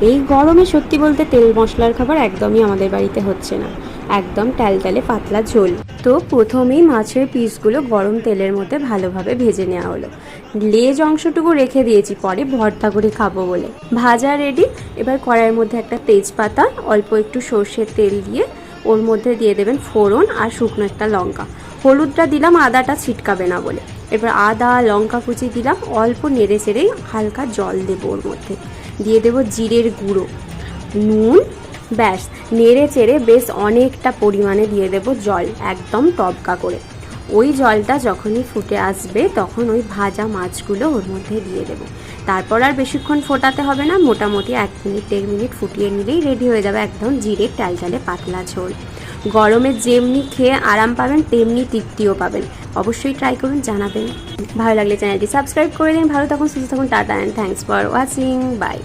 এই গরমে সত্যি বলতে তেল মশলার খাবার একদমই আমাদের বাড়িতে হচ্ছে না, একদম ট্যালট্যালে পাতলা ঝোল। তো প্রথমেই মাছের পিসগুলো গরম তেলের মধ্যে ভালোভাবে ভেজে নেওয়া হলো। লেজ অংশটুকু রেখে দিয়েছি পরে ভর্তা করে খাবো বলে। ভাজা রেডি। এবার কড়াইয়ের মধ্যে একটা তেজপাতা, অল্প একটু সর্ষের তেল দিয়ে ওর মধ্যে দিয়ে দেবেন ফোড়ন আর শুকনো একটা লঙ্কা। হলুদটা দিলাম আদাটা ছিটকাবে না বলে। এবার আদা লঙ্কা কুচি দিলাম, অল্প নেড়ে চেড়েই হালকা জল দেবো ওর মধ্যে। দিয়ে দেবো জিরের গুঁড়ো, নুন, ব্যাস নেড়ে চেড়ে বেশ অনেকটা পরিমাণে দিয়ে দেবো জল, একদম টবকা করে। ওই জলটা যখনই ফুটে আসবে তখন ওই ভাজা মাছগুলো ওর মধ্যে দিয়ে দেবো। তারপর আর বেশিক্ষণ ফোটাতে হবে না, মোটামুটি 1 মিনিট 1 মিনিট ফুটিয়ে নিলেই রেডি হয়ে যাবে একদম জিরের টালটালে পাতলা ঝোল। গরমে যেমনি খেয়ে আরাম পাবেন তেমনি তৃপ্তিও পাবেন। অবশ্যই ট্রাই করুন, জানাবেন। ভালো লাগলে চ্যানেলটি সাবস্ক্রাইব করে দিন। ভালো থাকুন, সুস্থ থাকুন, tata and thanks for watching, by.